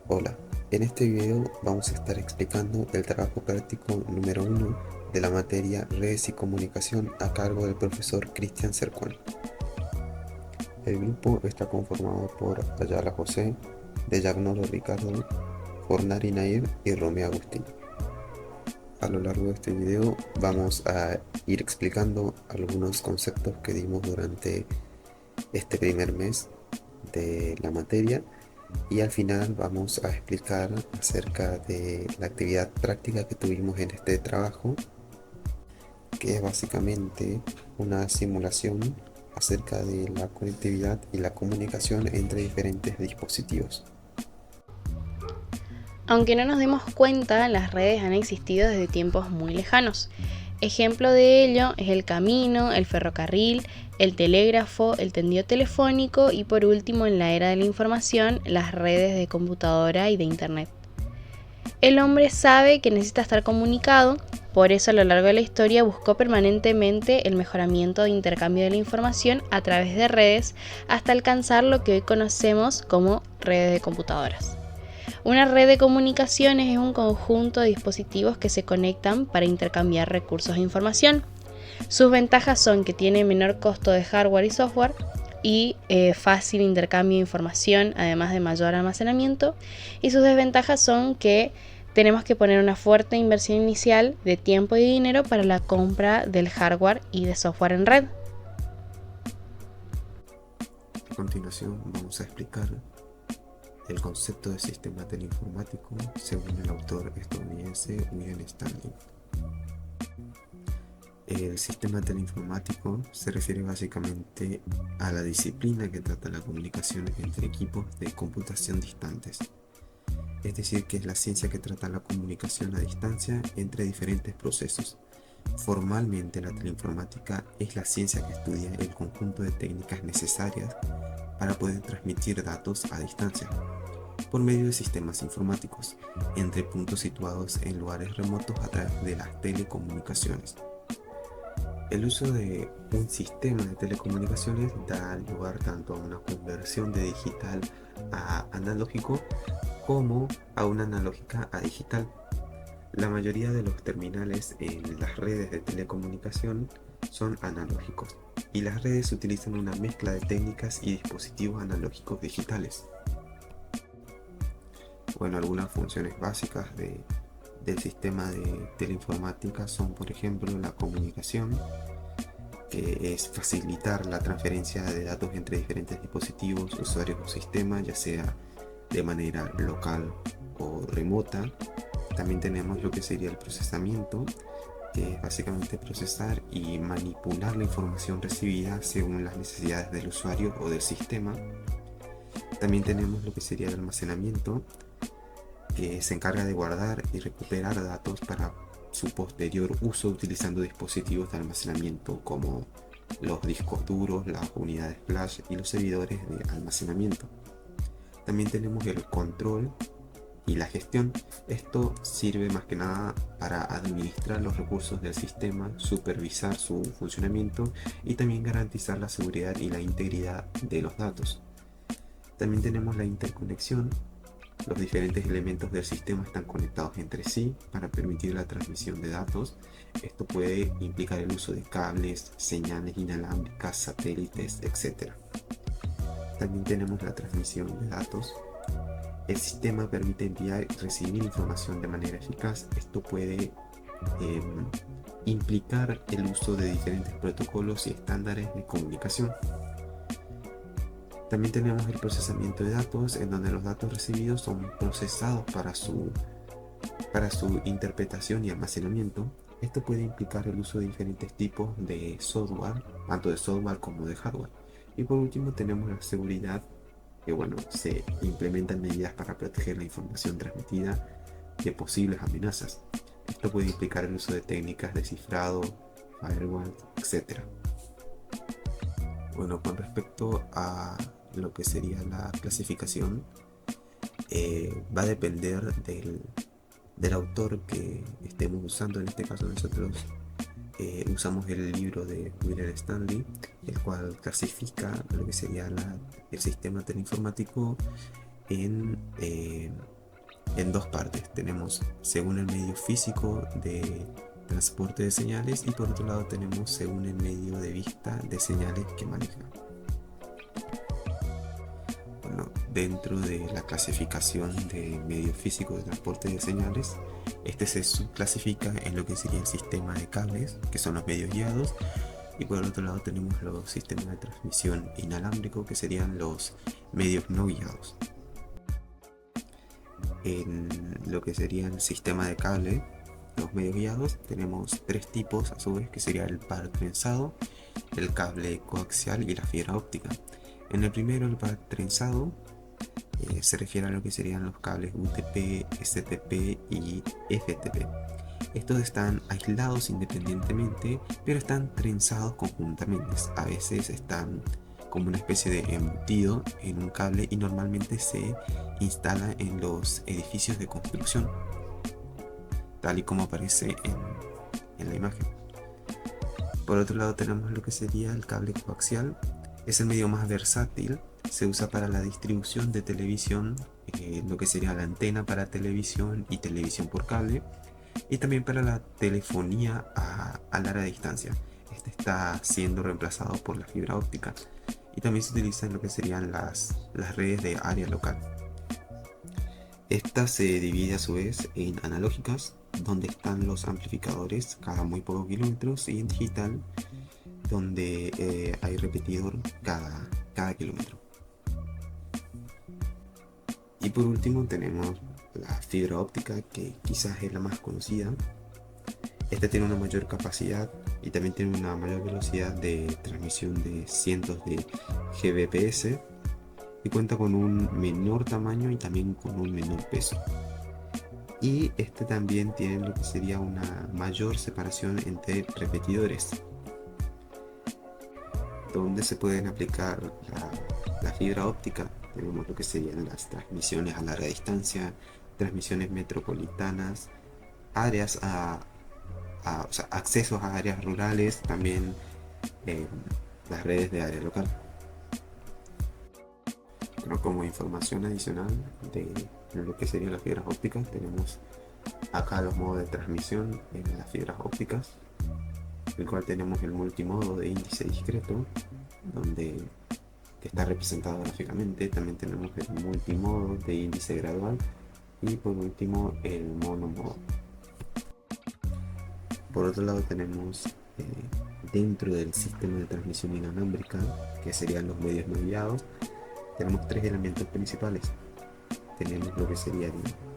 Hola, en este video vamos a estar explicando el trabajo práctico número 1 de la materia Redes y Comunicación a cargo del profesor Cristian Cercón. El grupo está conformado por Ayala José, De Yagnolo Ricardo, Fornari Nair y Romeo Agustín. A lo largo de este video vamos a ir explicando algunos conceptos que dimos durante este primer mes de la materia. Y al final vamos a explicar acerca de la actividad práctica que tuvimos en este trabajo, que es básicamente una simulación acerca de la conectividad y la comunicación entre diferentes dispositivos. Aunque no nos demos cuenta, las redes han existido desde tiempos muy lejanos. Ejemplo de ello es el camino, el ferrocarril, el telégrafo, el tendido telefónico y por último en la era de la información, las redes de computadora y de internet. El hombre sabe que necesita estar comunicado, por eso a lo largo de la historia buscó permanentemente el mejoramiento de intercambio de la información a través de redes hasta alcanzar lo que hoy conocemos como redes de computadoras. Una red de comunicaciones es un conjunto de dispositivos que se conectan para intercambiar recursos de información. Sus ventajas son que tiene menor costo de hardware y software y fácil intercambio de información, además de mayor almacenamiento. Y sus desventajas son que tenemos que poner una fuerte inversión inicial de tiempo y dinero para la compra del hardware y de software en red. A continuación vamos a explicar el concepto de sistema teleinformático según el autor estadounidense William Stanley. El sistema teleinformático se refiere básicamente a la disciplina que trata la comunicación entre equipos de computación distantes. Es decir, que es la ciencia que trata la comunicación a distancia entre diferentes procesos. Formalmente, la teleinformática es la ciencia que estudia el conjunto de técnicas necesarias para poder transmitir datos a distancia por medio de sistemas informáticos entre puntos situados en lugares remotos a través de las telecomunicaciones. El uso de un sistema de telecomunicaciones da lugar tanto a una conversión de digital a analógico como a una analógica a digital. La mayoría de los terminales en las redes de telecomunicación son analógicos y las redes utilizan una mezcla de técnicas y dispositivos analógicos digitales. Bueno, algunas funciones básicas del sistema de teleinformática son, por ejemplo, la comunicación, que es facilitar la transferencia de datos entre diferentes dispositivos, usuarios o sistemas, ya sea de manera local o remota. También tenemos lo que sería el procesamiento, que es básicamente procesar y manipular la información recibida según las necesidades del usuario o del sistema. También tenemos lo que sería el almacenamiento, que se encarga de guardar y recuperar datos para su posterior uso utilizando dispositivos de almacenamiento como los discos duros, las unidades flash y los servidores de almacenamiento. También tenemos el control y la gestión. Esto sirve más que nada para administrar los recursos del sistema, supervisar su funcionamiento y también garantizar la seguridad y la integridad de los datos. También tenemos la interconexión. Los diferentes elementos del sistema están conectados entre sí para permitir la transmisión de datos. Esto puede implicar el uso de cables, señales inalámbricas, satélites, etc. También tenemos la transmisión de datos. El sistema permite enviar y recibir información de manera eficaz. Esto puede implicar el uso de diferentes protocolos y estándares de comunicación. También tenemos el procesamiento de datos, en donde los datos recibidos son procesados para su interpretación y almacenamiento. Esto puede implicar el uso de diferentes tipos de software, tanto de software como de hardware. Y por último tenemos la seguridad, que se implementan medidas para proteger la información transmitida de posibles amenazas. Esto puede implicar el uso de técnicas de cifrado, firewall, etc. Bueno, con respecto a lo que sería la clasificación, va a depender del autor que estemos usando. En este caso nosotros usamos el libro de William Stanley, el cual clasifica lo que sería el sistema teleinformático en dos partes. Tenemos según el medio físico de transporte de señales y por otro lado tenemos según el medio de vista de señales que maneja. Bueno, dentro de la clasificación de medio físico de transporte de señales, este se subclasifica en lo que sería el sistema de cables, que son los medios guiados, y por el otro lado tenemos los sistemas de transmisión inalámbrico, que serían los medios no guiados. En lo que sería el sistema de cable, los medios guiados, tenemos tres tipos a su vez, que sería el par trenzado, el cable coaxial y la fibra óptica. En el primero, el par trenzado, se refiere a lo que serían los cables UTP, STP y FTP. Estos están aislados independientemente, pero están trenzados conjuntamente. A veces están como una especie de embutido en un cable y normalmente se instala en los edificios de construcción, tal y como aparece en la imagen. Por otro lado tenemos lo que sería el cable coaxial. Es el medio más versátil, se usa para la distribución de televisión, lo que sería la antena para televisión y televisión por cable, y también para la telefonía a larga distancia. Este está siendo reemplazado por la fibra óptica y también se utiliza en lo que serían las redes de área local. Esta se divide a su vez en analógicas, donde están los amplificadores cada muy pocos kilómetros, y en digital, donde hay repetidor cada kilómetro. Y por último tenemos la fibra óptica, que quizás es la más conocida. Esta tiene una mayor capacidad y también tiene una mayor velocidad de transmisión de cientos de Gbps y cuenta con un menor tamaño y también con un menor peso. Y este también tiene lo que sería una mayor separación entre repetidores, donde se pueden aplicar la fibra óptica. Tenemos lo que serían las transmisiones a larga distancia, transmisiones metropolitanas, áreas o sea, accesos a áreas rurales, también las redes de área local. Pero como información adicional de lo que serían las fibras ópticas, tenemos acá los modos de transmisión en las fibras ópticas, el cual tenemos el multimodo de índice discreto, que está representado gráficamente. También tenemos el multimodo de índice gradual y por último el monomodo. Por otro lado tenemos dentro del sistema de transmisión inalámbrica, que serían los medios no guiados, tenemos tres elementos principales. Tenemos lo que sería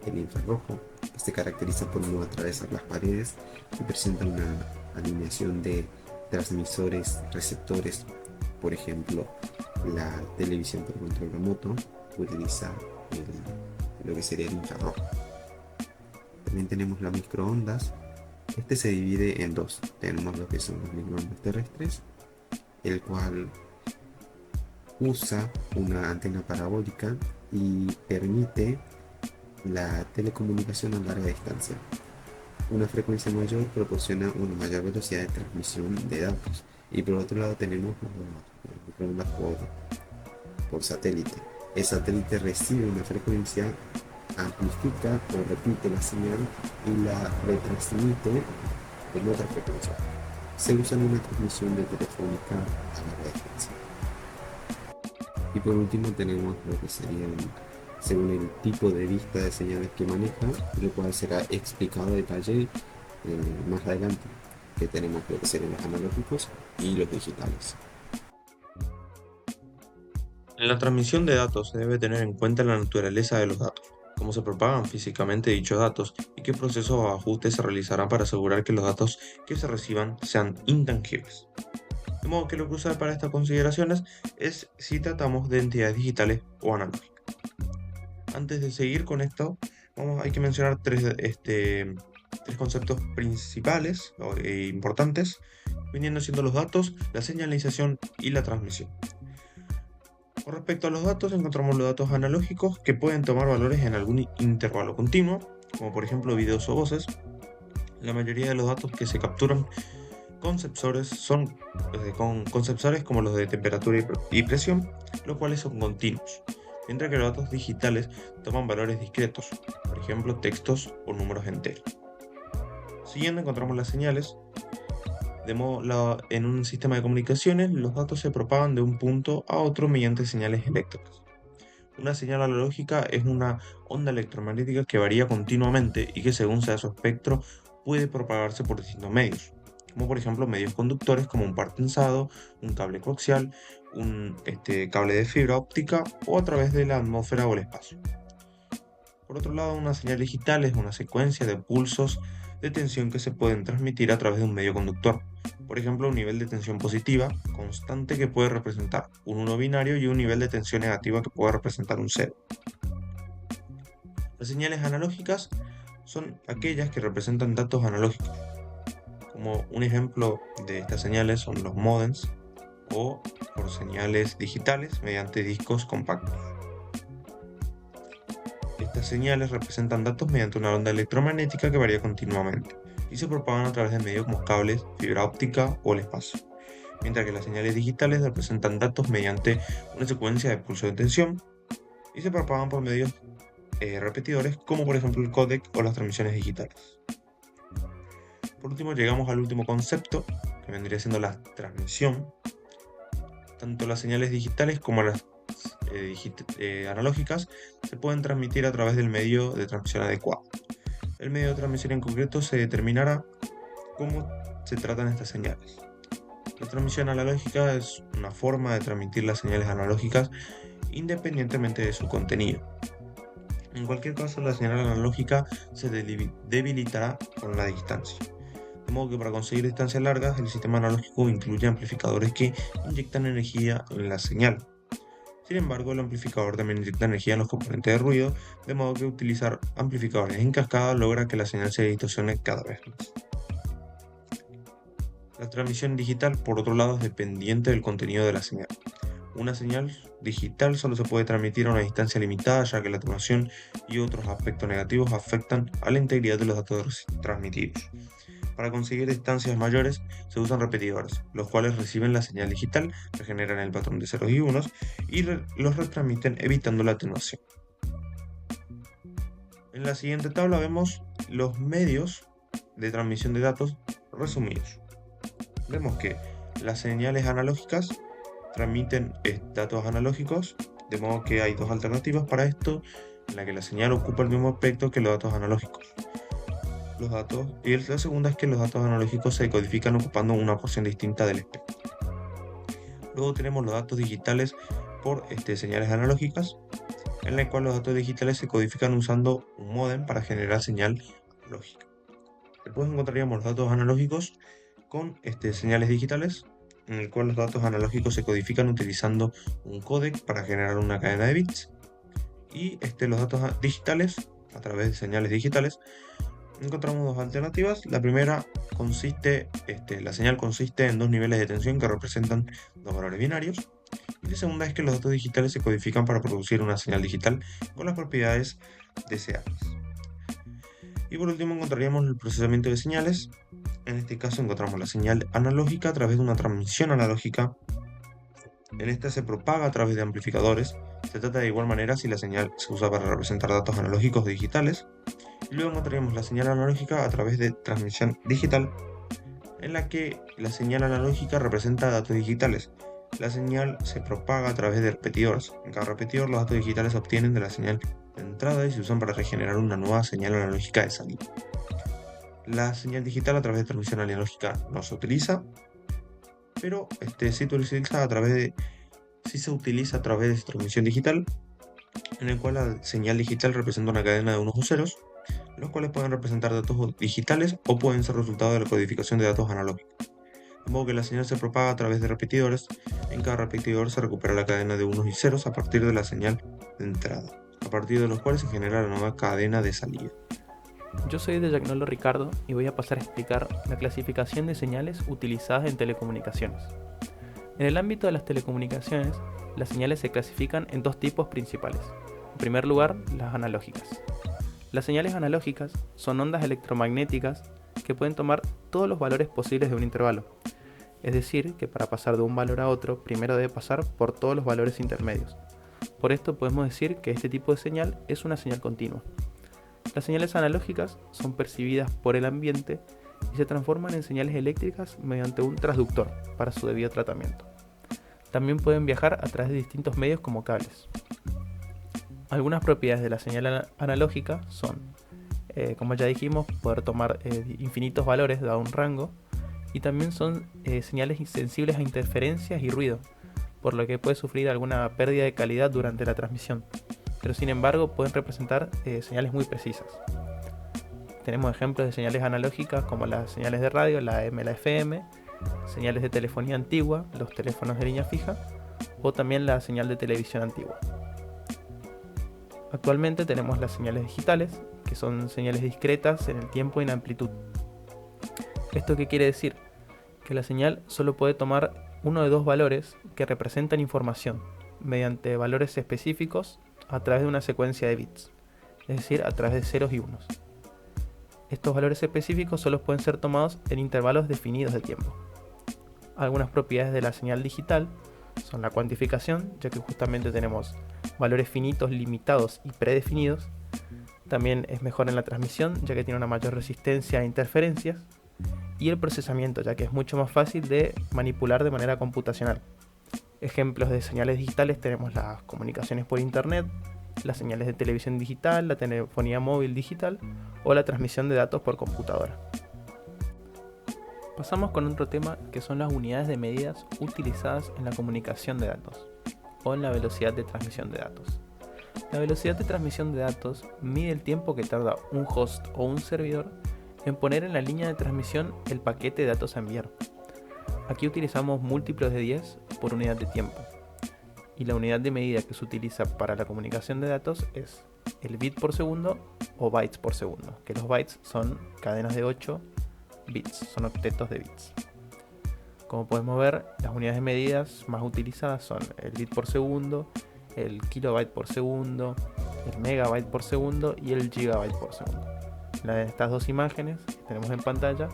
el infrarrojo, que se caracteriza por no atravesar las paredes y presenta una alineación de transmisores, receptores. Por ejemplo, la televisión por control remoto utiliza lo que sería el infrarrojo. También tenemos las microondas. Este se divide en dos. Tenemos lo que son los microondas terrestres, el cual usa una antena parabólica y permite la telecomunicación a larga distancia. Una frecuencia mayor proporciona una mayor velocidad de transmisión de datos. Y por otro lado tenemos los microondas por satélite. El satélite recibe una frecuencia, amplifica o repite la señal y la retransmite en otra frecuencia. Se usa en una transmisión de telefónica a larga distancia. Y por último tenemos lo que serían, según el tipo de vista de señales que maneja, lo cual será explicado a detalle más adelante, que tenemos lo que serían los analógicos y los digitales. En la transmisión de datos se debe tener en cuenta la naturaleza de los datos, cómo se propagan físicamente dichos datos y qué procesos o ajustes se realizarán para asegurar que los datos que se reciban sean intangibles. De modo que lo crucial para estas consideraciones es si tratamos de entidades digitales o analógicas. Antes de seguir con esto, hay que mencionar tres conceptos principales e importantes, viniendo siendo los datos, la señalización y la transmisión. Con respecto a los datos, encontramos los datos analógicos, que pueden tomar valores en algún intervalo continuo, como por ejemplo videos o voces. La mayoría de los datos que se capturan con sensores son con sensores como los de temperatura y presión, los cuales son continuos. mientras que los datos digitales toman valores discretos, por ejemplo textos o números enteros. Siguiendo encontramos las señales. En un sistema de comunicaciones, los datos se propagan de un punto a otro mediante señales eléctricas. Una señal analógica es una onda electromagnética que varía continuamente y que según sea su espectro puede propagarse por distintos medios, como por ejemplo medios conductores como un par tensado, un cable coaxial, un cable de fibra óptica o a través de la atmósfera o el espacio. Por otro lado, una señal digital es una secuencia de pulsos de tensión que se pueden transmitir a través de un medio conductor. Por ejemplo, un nivel de tensión positiva constante que puede representar un 1 binario y un nivel de tensión negativa que puede representar un 0. Las señales analógicas son aquellas que representan datos analógicos. Como un ejemplo de estas señales son los módems o por señales digitales mediante discos compactos. Estas señales representan datos mediante una onda electromagnética que varía continuamente y se propagan a través de medios como cables, fibra óptica o el espacio, mientras que las señales digitales representan datos mediante una secuencia de pulsos de tensión y se propagan por medios repetidores como por ejemplo el códec o las transmisiones digitales. Por último llegamos al último concepto, que vendría siendo la transmisión. Tanto las señales digitales como las analógicas se pueden transmitir a través del medio de transmisión adecuado. El medio de transmisión en concreto se determinará cómo se tratan estas señales. La transmisión analógica es una forma de transmitir las señales analógicas independientemente de su contenido. En cualquier caso, la señal analógica se debilitará con la distancia. De modo que para conseguir distancias largas, el sistema analógico incluye amplificadores que inyectan energía en la señal. Sin embargo, el amplificador también inyecta energía en los componentes de ruido, de modo que utilizar amplificadores en cascada logra que la señal se distorsione cada vez más. La transmisión digital, por otro lado, es dependiente del contenido de la señal. Una señal digital solo se puede transmitir a una distancia limitada, ya que la atenuación y otros aspectos negativos afectan a la integridad de los datos transmitidos. Para conseguir distancias mayores se usan repetidores, los cuales reciben la señal digital, regeneran el patrón de ceros y unos y los retransmiten evitando la atenuación. En la siguiente tabla vemos los medios de transmisión de datos resumidos. Vemos que las señales analógicas transmiten datos analógicos, de modo que hay dos alternativas para esto, en la que la señal ocupa el mismo aspecto que los datos analógicos. Y la segunda es que los datos analógicos se codifican ocupando una porción distinta del espectro. Luego tenemos los datos digitales por señales analógicas, en la cual los datos digitales se codifican usando un módem para generar señal analógica. Después encontraríamos los datos analógicos con señales digitales, en el cual los datos analógicos se codifican utilizando un códec para generar una cadena de bits, y los datos digitales a través de señales digitales. Encontramos dos alternativas. La primera consiste, la señal consiste en dos niveles de tensión que representan dos valores binarios. Y la segunda es que los datos digitales se codifican para producir una señal digital con las propiedades deseadas. Y por último encontraríamos el procesamiento de señales. En este caso encontramos la señal analógica a través de una transmisión analógica. En esta se propaga a través de amplificadores. Se trata de igual manera si la señal se usa para representar datos analógicos o digitales. Y luego encontraríamos la señal analógica a través de transmisión digital, en la que la señal analógica representa datos digitales. La señal se propaga a través de repetidores. En cada repetidor los datos digitales se obtienen de la señal de entrada y se usan para regenerar una nueva señal analógica de salida. La señal digital a través de transmisión analógica no se utiliza, pero sí se utiliza a través de transmisión digital, en el cual la señal digital representa una cadena de unos o ceros, los cuales pueden representar datos digitales o pueden ser resultado de la codificación de datos analógicos. De modo que la señal se propaga a través de repetidores. En cada repetidor se recupera la cadena de unos y ceros a partir de la señal de entrada, a partir de los cuales se genera la nueva cadena de salida. Yo soy de Yagnolo Ricardo y voy a pasar a explicar la clasificación de señales utilizadas en telecomunicaciones. En el ámbito de las telecomunicaciones, las señales se clasifican en dos tipos principales. En primer lugar, las analógicas. Las señales analógicas son ondas electromagnéticas que pueden tomar todos los valores posibles de un intervalo. Es decir, que para pasar de un valor a otro, primero debe pasar por todos los valores intermedios. Por esto podemos decir que este tipo de señal es una señal continua. Las señales analógicas son percibidas por el ambiente y se transforman en señales eléctricas mediante un transductor para su debido tratamiento. También pueden viajar a través de distintos medios como cables. Algunas propiedades de la señal analógica son, como ya dijimos, poder tomar infinitos valores dado un rango, y también son señales sensibles a interferencias y ruido, por lo que puede sufrir alguna pérdida de calidad durante la transmisión, pero sin embargo pueden representar señales muy precisas. Tenemos ejemplos de señales analógicas como las señales de radio, la AM, la FM, señales de telefonía antigua, los teléfonos de línea fija, o también la señal de televisión antigua. Actualmente tenemos las señales digitales, que son señales discretas en el tiempo y en amplitud. ¿Esto qué quiere decir? Que la señal solo puede tomar uno de dos valores que representan información, mediante valores específicos a través de una secuencia de bits, es decir, a través de ceros y unos. Estos valores específicos solo pueden ser tomados en intervalos definidos de tiempo. Algunas propiedades de la señal digital son la cuantificación, ya que justamente tenemos valores finitos, limitados y predefinidos. También es mejor en la transmisión, ya que tiene una mayor resistencia a interferencias. Y el procesamiento, ya que es mucho más fácil de manipular de manera computacional. Ejemplos de señales digitales tenemos las comunicaciones por internet, las señales de televisión digital, la telefonía móvil digital o la transmisión de datos por computadora. Pasamos con otro tema, que son las unidades de medidas utilizadas en la comunicación de datos o en la velocidad de transmisión de datos. La velocidad de transmisión de datos mide el tiempo que tarda un host o un servidor en poner en la línea de transmisión el paquete de datos a enviar. Aquí utilizamos múltiplos de 10 por unidad de tiempo. Y la unidad de medida que se utiliza para la comunicación de datos es el bit por segundo o bytes por segundo, que los bytes son cadenas de 8 bits, son octetos de bits. Como podemos ver, las unidades de medidas más utilizadas son el bit por segundo, el kilobyte por segundo, el megabyte por segundo y el gigabyte por segundo. En estas dos imágenes que tenemos en pantalla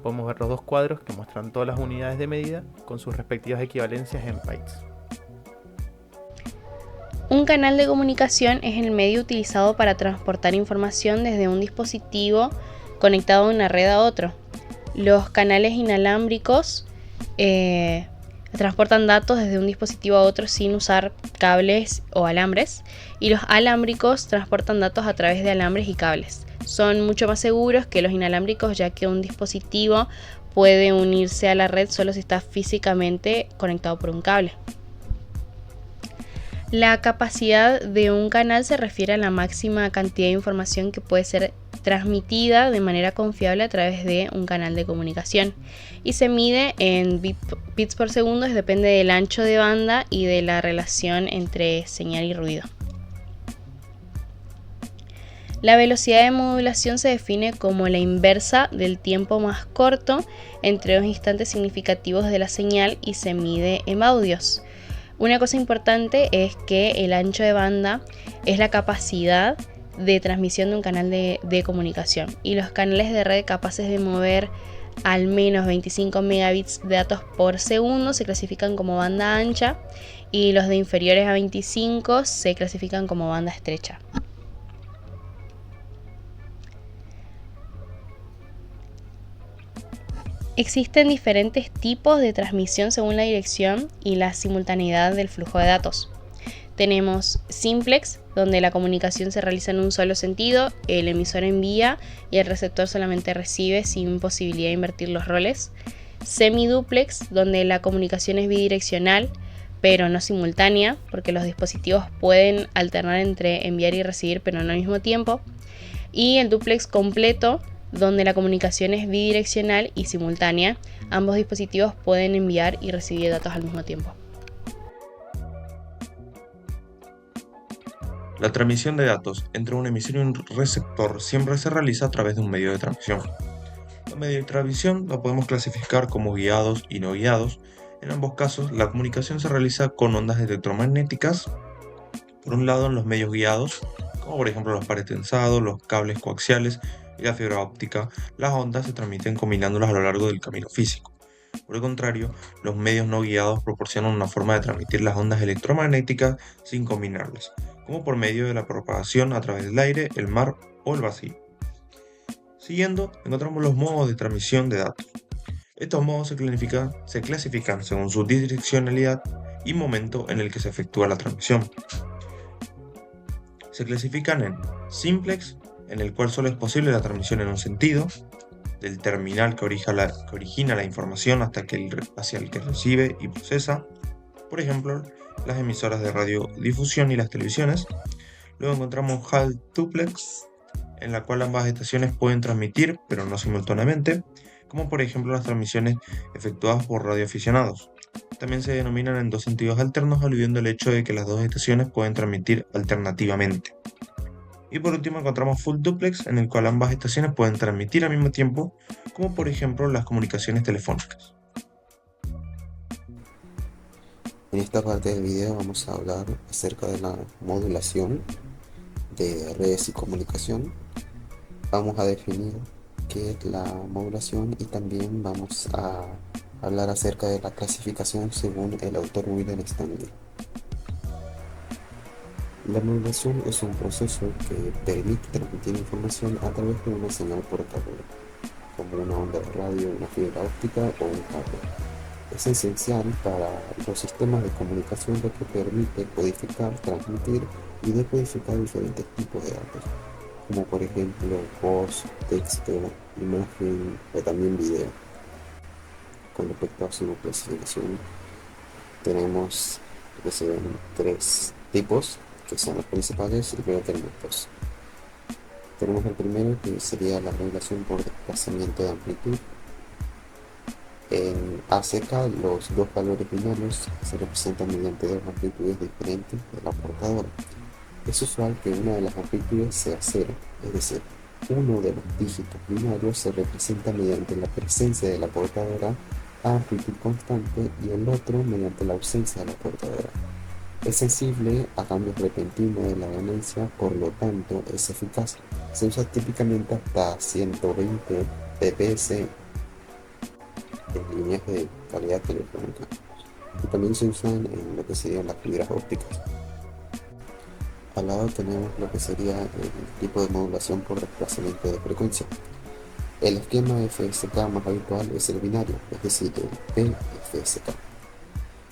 podemos ver los dos cuadros que muestran todas las unidades de medida con sus respectivas equivalencias en bytes. Un canal de comunicación es el medio utilizado para transportar información desde un dispositivo conectado a una red a otro. Los canales inalámbricos transportan datos desde un dispositivo a otro sin usar cables o alambres, y los alámbricos transportan datos a través de alambres y cables. Son mucho más seguros que los inalámbricos, ya que un dispositivo puede unirse a la red solo si está físicamente conectado por un cable. La capacidad de un canal se refiere a la máxima cantidad de información que puede ser transmitida de manera confiable a través de un canal de comunicación, y se mide en bits por segundo, depende del ancho de banda y de la relación entre señal y ruido. La velocidad de modulación se define como la inversa del tiempo más corto entre dos instantes significativos de la señal y se mide en baudios. Una cosa importante es que el ancho de banda es la capacidad de transmisión de un canal de comunicación, y los canales de red capaces de mover al menos 25 megabits de datos por segundo se clasifican como banda ancha, y los de inferiores a 25 se clasifican como banda estrecha. Existen diferentes tipos de transmisión según la dirección y la simultaneidad del flujo de datos. Tenemos simplex, donde la comunicación se realiza en un solo sentido, el emisor envía y el receptor solamente recibe sin posibilidad de invertir los roles. Semiduplex, donde la comunicación es bidireccional, pero no simultánea, porque los dispositivos pueden alternar entre enviar y recibir, pero no al mismo tiempo. Y el duplex completo, donde la comunicación es bidireccional y simultánea. Ambos dispositivos pueden enviar y recibir datos al mismo tiempo. La transmisión de datos entre un emisor y un receptor siempre se realiza a través de un medio de transmisión. Los medios de transmisión los podemos clasificar como guiados y no guiados. En ambos casos, la comunicación se realiza con ondas electromagnéticas. Por un lado, en los medios guiados, como por ejemplo los pares tensados, los cables coaxiales y la fibra óptica, las ondas se transmiten combinándolas a lo largo del camino físico. Por el contrario, los medios no guiados proporcionan una forma de transmitir las ondas electromagnéticas sin combinarlas, como por medio de la propagación a través del aire, el mar o el vacío. Siguiendo, encontramos los modos de transmisión de datos. Estos modos se clasifican según su direccionalidad y momento en el que se efectúa la transmisión. Se clasifican en simplex, en el cual solo es posible la transmisión en un sentido, del terminal que origina la información hacia el que recibe y procesa, por ejemplo, las emisoras de radiodifusión y las televisiones. Luego encontramos half duplex, en la cual ambas estaciones pueden transmitir, pero no simultáneamente, como por ejemplo las transmisiones efectuadas por radioaficionados. También se denominan en dos sentidos alternos, aludiendo al hecho de que las dos estaciones pueden transmitir alternativamente. Y por último encontramos full duplex, en el cual ambas estaciones pueden transmitir al mismo tiempo, como por ejemplo las comunicaciones telefónicas. En esta parte del video vamos a hablar acerca de la modulación de redes y comunicación. Vamos a definir qué es la modulación y también vamos a hablar acerca de la clasificación según el autor William Stanley. La modulación es un proceso que permite transmitir información a través de una señal portadora, como una onda de radio, una fibra óptica o un cable. Es esencial para los sistemas de comunicación ya que permite codificar, transmitir y decodificar diferentes tipos de datos, como por ejemplo voz, texto, imagen o también video. Con respecto a su clasificación, tenemos lo que se ven 3 tipos, que son los principales, y luego tenemos 2. Tenemos el primero, que sería la modulación por desplazamiento de amplitud. En ACK, los dos valores binarios se representan mediante dos amplitudes diferentes de la portadora. Es usual que una de las amplitudes sea 0, es decir, uno de los dígitos binarios se representa mediante la presencia de la portadora a amplitud constante y el otro mediante la ausencia de la portadora. Es sensible a cambios repentinos de la ganancia, por lo tanto es eficaz. Se usa típicamente hasta 120 dps en líneas de calidad telefónica y también se usan en lo que serían las fibras ópticas. Al lado tenemos lo que sería el tipo de modulación por desplazamiento de frecuencia. El esquema FSK más habitual es el binario, es decir, el PFSK.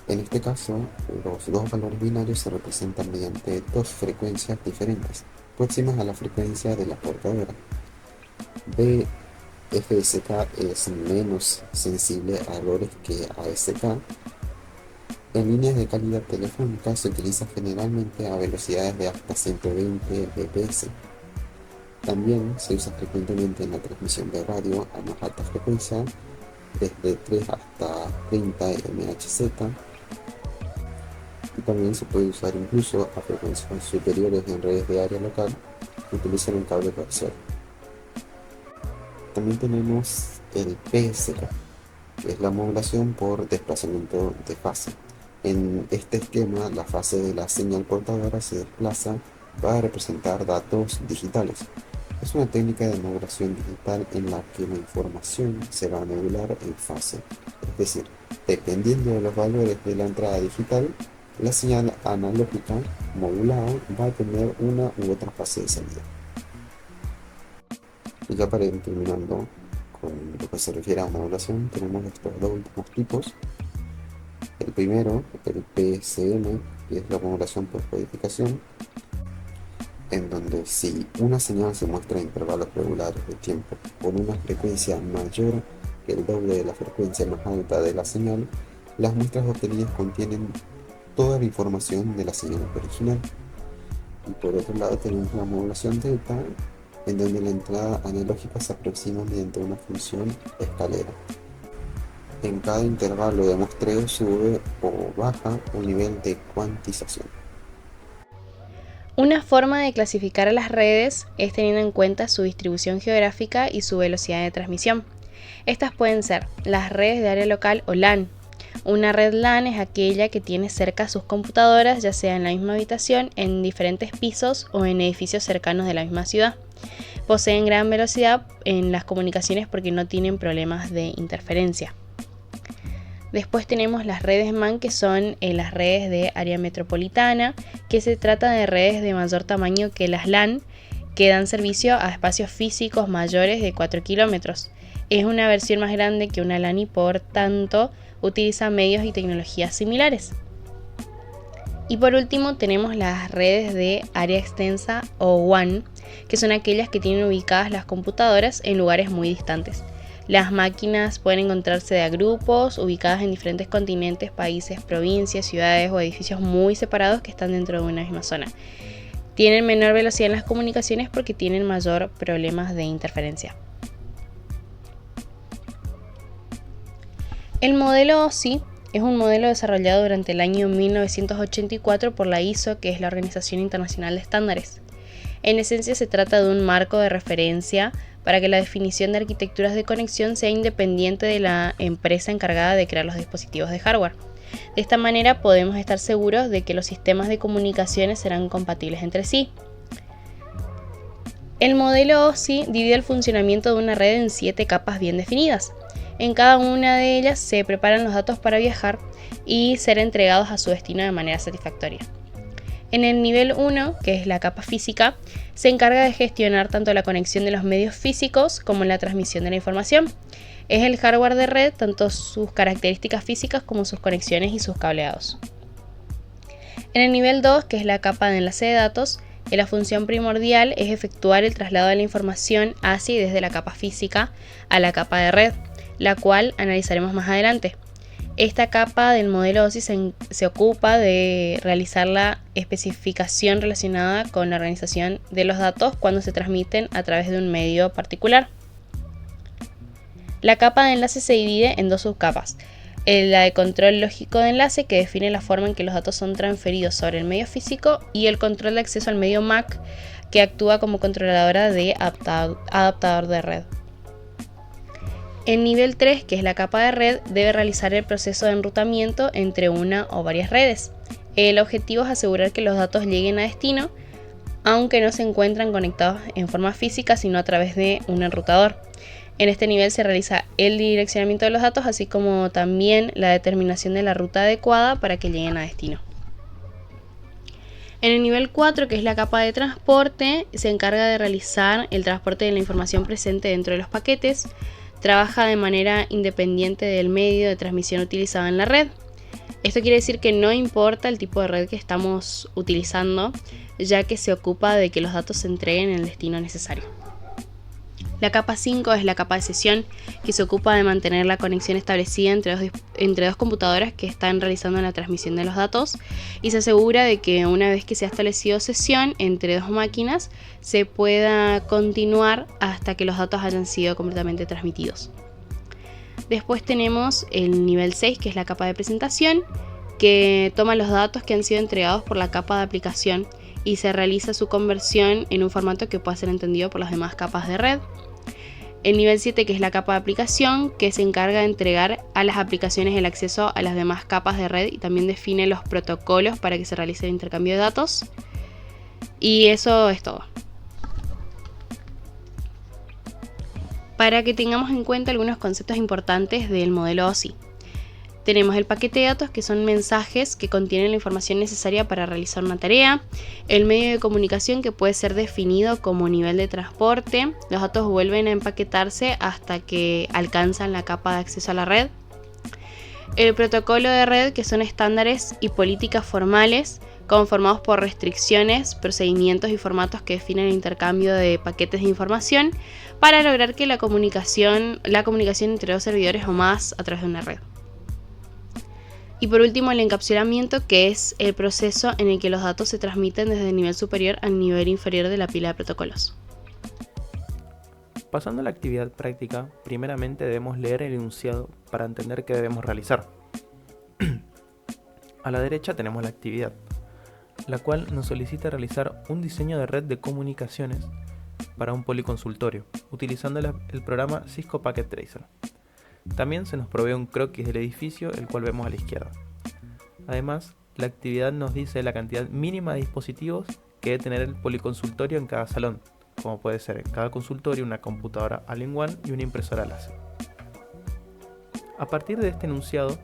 En este caso, los dos valores binarios se representan mediante dos frecuencias diferentes, próximas a la frecuencia de la portadora. BFSK es menos sensible a errores que ASK. En líneas de calidad telefónica se utiliza generalmente a velocidades de hasta 120 bps. También se usa frecuentemente en la transmisión de radio a más alta frecuencia, desde 3 hasta 30 MHz, y también se puede usar incluso a frecuencias superiores en redes de área local que utilizan un cable coaxial. También tenemos el PSK, que es la modulación por desplazamiento de fase. En este esquema, la fase de la señal portadora se desplaza para representar datos digitales. Es una técnica de modulación digital en la que la información se va a modular en fase, es decir, dependiendo de los valores de la entrada digital, la señal analógica modulada va a tener una u otra fase de salida. Y ya para ir terminando con lo que se refiere a modulación, tenemos estos dos últimos tipos. El primero, el PSM, que es la modulación por codificación, en donde si una señal se muestra en intervalos regulares de tiempo con una frecuencia mayor que el doble de la frecuencia más alta de la señal, las muestras obtenidas contienen toda la información de la señal original. Y por otro lado tenemos la modulación delta, en donde la entrada analógica se aproxima mediante una función escalera. En cada intervalo de muestreo sube o baja un nivel de cuantización. Una forma de clasificar a las redes es teniendo en cuenta su distribución geográfica y su velocidad de transmisión. Estas pueden ser las redes de área local o LAN. Una red LAN es aquella que tiene cerca sus computadoras, ya sea en la misma habitación, en diferentes pisos o en edificios cercanos de la misma ciudad. Poseen gran velocidad en las comunicaciones porque no tienen problemas de interferencia. Después tenemos las redes MAN, que son las redes de área metropolitana, que se trata de redes de mayor tamaño que las LAN, que dan servicio a espacios físicos mayores de 4 kilómetros. Es una versión más grande que una LAN y por tanto utiliza medios y tecnologías similares. Y por último tenemos las redes de área extensa o WAN, que son aquellas que tienen ubicadas las computadoras en lugares muy distantes. Las máquinas pueden encontrarse de a grupos, ubicadas en diferentes continentes, países, provincias, ciudades o edificios muy separados que están dentro de una misma zona. Tienen menor velocidad en las comunicaciones porque tienen mayor problemas de interferencia. El modelo OSI es un modelo desarrollado durante el año 1984 por la ISO, que es la Organización Internacional de Estándares. En esencia se trata de un marco de referencia para que la definición de arquitecturas de conexión sea independiente de la empresa encargada de crear los dispositivos de hardware. De esta manera podemos estar seguros de que los sistemas de comunicaciones serán compatibles entre sí. El modelo OSI divide el funcionamiento de una red en 7 capas bien definidas. En cada una de ellas se preparan los datos para viajar y ser entregados a su destino de manera satisfactoria. En el nivel 1, que es la capa física, se encarga de gestionar tanto la conexión de los medios físicos como la transmisión de la información. Es el hardware de red, tanto sus características físicas como sus conexiones y sus cableados. En el nivel 2, que es la capa de enlace de datos, la función primordial es efectuar el traslado de la información hacia y desde la capa física a la capa de red, la cual analizaremos más adelante. Esta capa del modelo OSI se ocupa de realizar la especificación relacionada con la organización de los datos cuando se transmiten a través de un medio particular. La capa de enlace se divide en 2 subcapas. La de control lógico de enlace, que define la forma en que los datos son transferidos sobre el medio físico, y el control de acceso al medio MAC, que actúa como controladora de adaptador de red. El nivel 3, que es la capa de red, debe realizar el proceso de enrutamiento entre una o varias redes. El objetivo es asegurar que los datos lleguen a destino, aunque no se encuentran conectados en forma física, sino a través de un enrutador. En este nivel se realiza el direccionamiento de los datos, así como también la determinación de la ruta adecuada para que lleguen a destino. En el nivel 4, que es la capa de transporte, se encarga de realizar el transporte de la información presente dentro de los paquetes. Trabaja de manera independiente del medio de transmisión utilizado en la red. Esto quiere decir que no importa el tipo de red que estamos utilizando, ya que se ocupa de que los datos se entreguen en el destino necesario. La capa 5 es la capa de sesión, que se ocupa de mantener la conexión establecida entre dos computadoras que están realizando la transmisión de los datos, y se asegura de que una vez que se ha establecido sesión entre 2 máquinas, se pueda continuar hasta que los datos hayan sido completamente transmitidos. Después tenemos el nivel 6, que es la capa de presentación, que toma los datos que han sido entregados por la capa de aplicación y se realiza su conversión en un formato que pueda ser entendido por las demás capas de red. El nivel 7, que es la capa de aplicación, que se encarga de entregar a las aplicaciones el acceso a las demás capas de red y también define los protocolos para que se realice el intercambio de datos. Y eso es todo. Para que tengamos en cuenta algunos conceptos importantes del modelo OSI. Tenemos el paquete de datos, que son mensajes que contienen la información necesaria para realizar una tarea. El medio de comunicación, que puede ser definido como nivel de transporte. Los datos vuelven a empaquetarse hasta que alcanzan la capa de acceso a la red. El protocolo de red, que son estándares y políticas formales conformados por restricciones, procedimientos y formatos que definen el intercambio de paquetes de información para lograr que la comunicación entre 2 servidores o más a través de una red. Y por último, el encapsulamiento, que es el proceso en el que los datos se transmiten desde el nivel superior al nivel inferior de la pila de protocolos. Pasando a la actividad práctica, primeramente debemos leer el enunciado para entender qué debemos realizar. A la derecha tenemos la actividad, la cual nos solicita realizar un diseño de red de comunicaciones para un policonsultorio, utilizando el programa Cisco Packet Tracer. También se nos provee un croquis del edificio, el cual vemos a la izquierda. Además, la actividad nos dice la cantidad mínima de dispositivos que debe tener el policonsultorio en cada salón, como puede ser en cada consultorio una computadora All-in-One y una impresora láser. A partir de este enunciado,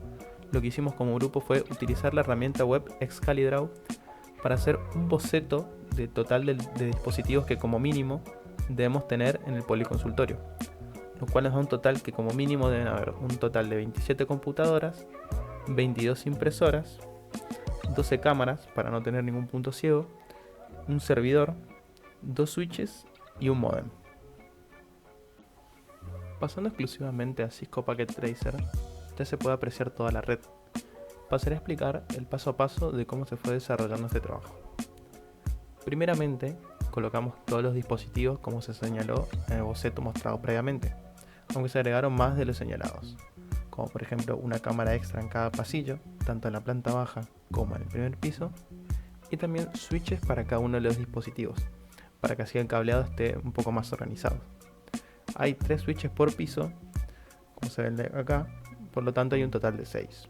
lo que hicimos como grupo fue utilizar la herramienta web Excalidraw para hacer un boceto de total de dispositivos que como mínimo debemos tener en el policonsultorio, lo cual nos da un total que como mínimo deben haber un total de 27 computadoras, 22 impresoras, 12 cámaras para no tener ningún punto ciego, un servidor, 2 switches y un modem. Pasando exclusivamente a Cisco Packet Tracer, ya se puede apreciar toda la red. Pasaré a explicar el paso a paso de cómo se fue desarrollando este trabajo. Primeramente, colocamos todos los dispositivos como se señaló en el boceto mostrado previamente, aunque se agregaron más de los señalados, como por ejemplo una cámara extra en cada pasillo, tanto en la planta baja como en el primer piso, y también switches para cada uno de los dispositivos, para que así el cableado esté un poco más organizado. Hay 3 switches por piso, como se ve acá, por lo tanto hay un total de 6.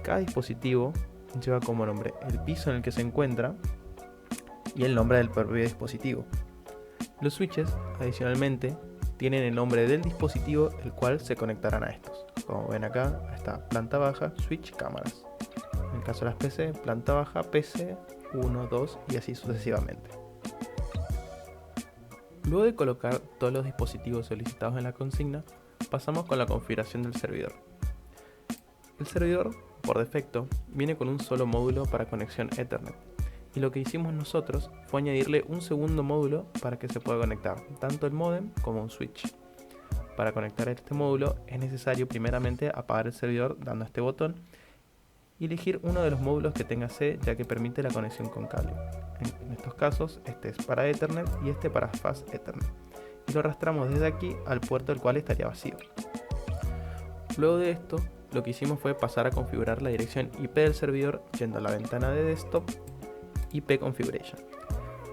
Cada dispositivo lleva como nombre el piso en el que se encuentra y el nombre del propio dispositivo. Los switches, adicionalmente, tienen el nombre del dispositivo el cual se conectarán a estos. Como ven acá, está planta baja, switch, cámaras. En el caso de las PC, planta baja, PC, 1, 2 y así sucesivamente. Luego de colocar todos los dispositivos solicitados en la consigna, pasamos con la configuración del servidor. El servidor, por defecto, viene con un solo módulo para conexión Ethernet, y lo que hicimos nosotros fue añadirle un segundo módulo para que se pueda conectar tanto el modem como un switch. Para conectar este módulo es necesario primeramente apagar el servidor dando este botón y elegir uno de los módulos que tenga C, ya que permite la conexión con cable. En estos casos este es para Ethernet y este para Fast Ethernet, y lo arrastramos desde aquí al puerto el cual estaría vacío. Luego de esto, lo que hicimos fue pasar a configurar la dirección IP del servidor yendo a la ventana de desktop, IP Configuration,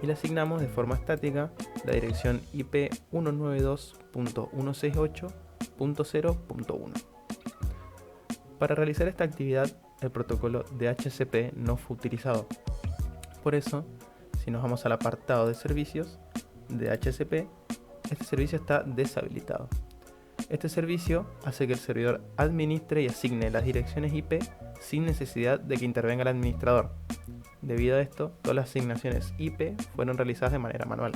y le asignamos de forma estática la dirección IP 192.168.0.1. Para realizar esta actividad, el protocolo DHCP no fue utilizado. Por eso, si nos vamos al apartado de servicios de DHCP, este servicio está deshabilitado. Este servicio hace que el servidor administre y asigne las direcciones IP sin necesidad de que intervenga el administrador. Debido a esto, todas las asignaciones IP fueron realizadas de manera manual.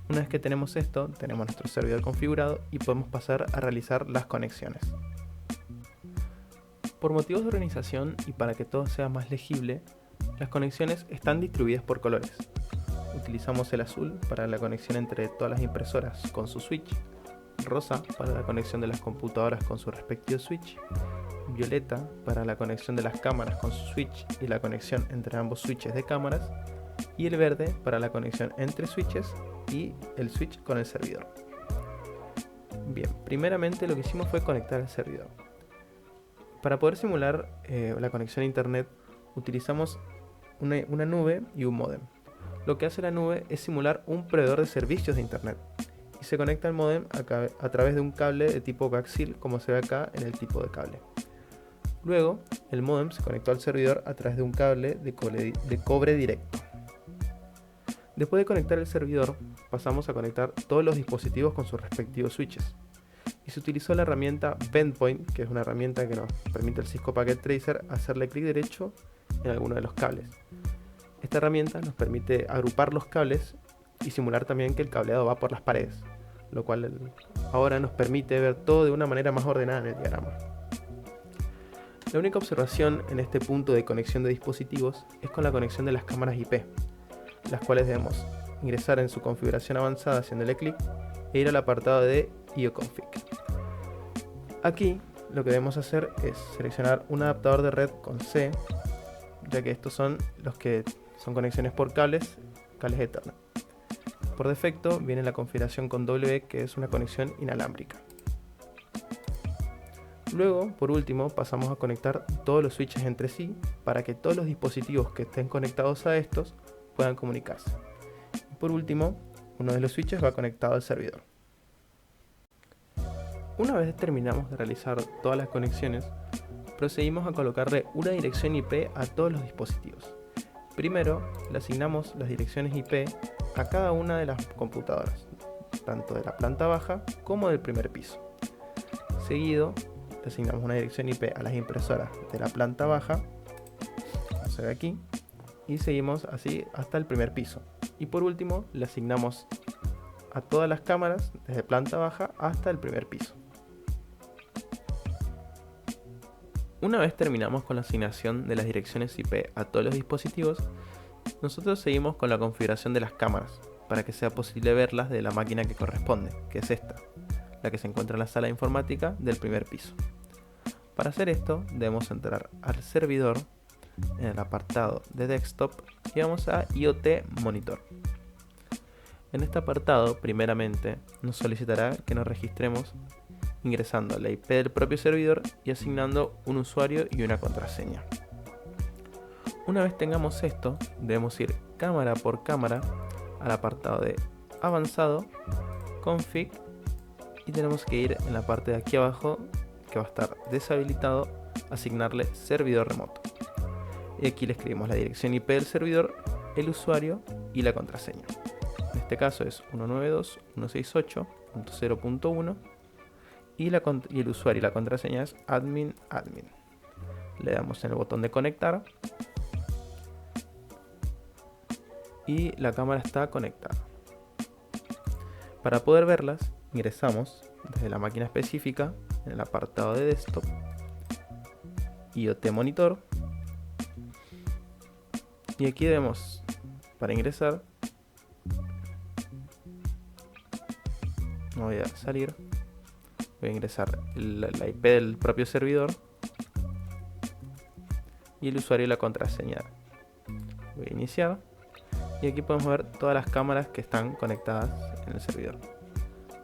Una vez que tenemos esto, tenemos nuestro servidor configurado y podemos pasar a realizar las conexiones. Por motivos de organización y para que todo sea más legible, las conexiones están distribuidas por colores. Utilizamos el azul para la conexión entre todas las impresoras con su switch, rosa para la conexión de las computadoras con su respectivo switch, violeta para la conexión de las cámaras con su switch y la conexión entre ambos switches de cámaras, y el verde para la conexión entre switches y el switch con el servidor. Bien, primeramente lo que hicimos fue conectar el servidor. Para poder simular la conexión a internet utilizamos una nube y un modem. Lo que hace la nube es simular un proveedor de servicios de internet y se conecta al modem a través de un cable de tipo coaxial, como se ve acá en el tipo de cable. Luego, el modem se conectó al servidor a través de un cable de cobre directo. Después de conectar el servidor, pasamos a conectar todos los dispositivos con sus respectivos switches. Y se utilizó la herramienta BendPoint, que es una herramienta que nos permite el Cisco Packet Tracer hacerle clic derecho en alguno de los cables. Esta herramienta nos permite agrupar los cables y simular también que el cableado va por las paredes, lo cual ahora nos permite ver todo de una manera más ordenada en el diagrama. La única observación en este punto de conexión de dispositivos es con la conexión de las cámaras IP, las cuales debemos ingresar en su configuración avanzada haciéndole clic e ir al apartado de IOConfig. Aquí lo que debemos hacer es seleccionar un adaptador de red con C, ya que estos son los que son conexiones por cables Ethernet. Por defecto viene la configuración con W, que es una conexión inalámbrica. Luego, por último, pasamos a conectar todos los switches entre sí para que todos los dispositivos que estén conectados a estos puedan comunicarse. Y por último, uno de los switches va conectado al servidor. Una vez terminamos de realizar todas las conexiones, procedimos a colocarle una dirección IP a todos los dispositivos. Primero, le asignamos las direcciones IP a cada una de las computadoras, tanto de la planta baja como del primer piso. Seguido, le asignamos una dirección IP a las impresoras de la planta baja, como se ve aquí, y seguimos así hasta el primer piso. Y por último, le asignamos a todas las cámaras desde planta baja hasta el primer piso. Una vez terminamos con la asignación de las direcciones IP a todos los dispositivos, nosotros seguimos con la configuración de las cámaras para que sea posible verlas de la máquina que corresponde, que es esta, la que se encuentra en la sala de informática del primer piso. Para hacer esto debemos entrar al servidor en el apartado de desktop y vamos a IoT Monitor. En este apartado, primeramente, nos solicitará que nos registremos ingresando la IP del propio servidor y asignando un usuario y una contraseña. Una vez tengamos esto, debemos ir cámara por cámara al apartado de avanzado, config, y tenemos que ir en la parte de aquí abajo, que va a estar deshabilitado, asignarle servidor remoto. Y aquí le escribimos la dirección IP del servidor, el usuario y la contraseña. En este caso es 192.168.0.1 y el usuario y la contraseña es admin. Le damos en el botón de conectar y la cámara está conectada. Para poder verlas, ingresamos desde la máquina específica en el apartado de desktop, IoT Monitor, y aquí debemos, para ingresar, no voy a salir, voy a ingresar la IP del propio servidor y el usuario y la contraseña. Voy a iniciar y aquí podemos ver todas las cámaras que están conectadas en el servidor.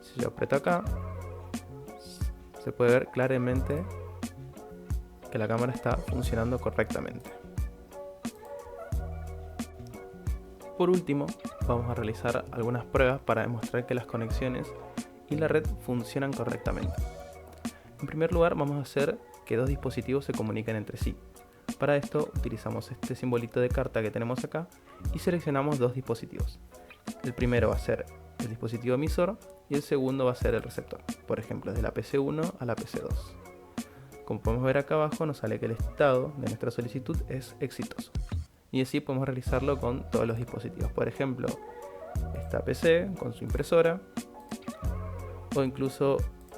Si yo aprieto acá, se puede ver claramente que la cámara está funcionando correctamente. Por último, vamos a realizar algunas pruebas para demostrar que las conexiones y la red funcionan correctamente. En primer lugar, vamos a hacer que dos dispositivos se comuniquen entre sí. Para esto utilizamos este simbolito de carta que tenemos acá y seleccionamos dos dispositivos. El primero va a ser el dispositivo emisor y el segundo va a ser el receptor, por ejemplo desde la PC1 a la PC2. Como podemos ver acá abajo, nos sale que el estado de nuestra solicitud es exitoso, y así podemos realizarlo con todos los dispositivos, por ejemplo esta PC con su impresora o incluso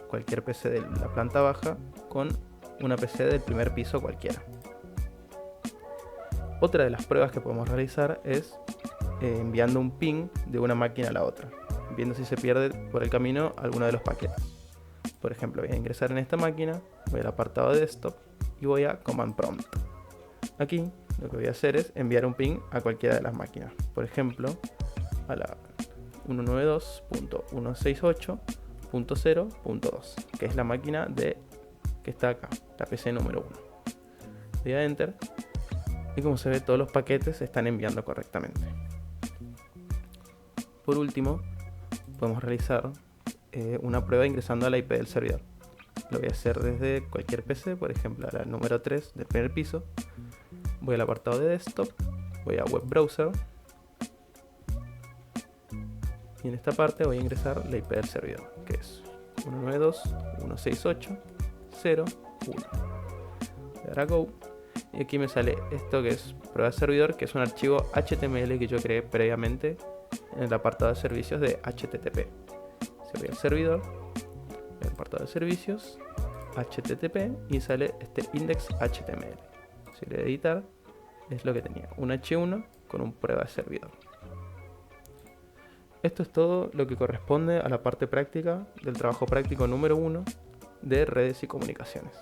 cualquier PC de la planta baja con una PC del primer piso cualquiera. Otra de las pruebas que podemos realizar es enviando un ping de una máquina a la otra, viendo si se pierde por el camino alguno de los paquetes. Por ejemplo, voy a ingresar en esta máquina, voy al apartado de desktop y voy a command prompt. Aquí lo que voy a hacer es enviar un ping a cualquiera de las máquinas, por ejemplo a la 192.168.0.2, que es la máquina que está acá, la PC número 1. Voy a enter y como se ve, todos los paquetes se están enviando correctamente. Por último, podemos realizar una prueba ingresando a la IP del servidor. Lo voy a hacer desde cualquier PC, por ejemplo a la número 3 del primer piso. Voy al apartado de desktop, voy a web browser y en esta parte voy a ingresar la IP del servidor, que es 192.168.0.1. Le daré a go y aquí me sale esto que es prueba de servidor, que es un archivo HTML que yo creé previamente en el apartado de servicios de HTTP. Si voy al servidor, el apartado de servicios, HTTP, y sale este index.html. Si le doy a editar, es lo que tenía, un H1 con un prueba de servidor. Esto es todo lo que corresponde a la parte práctica del trabajo práctico número 1 de redes y comunicaciones.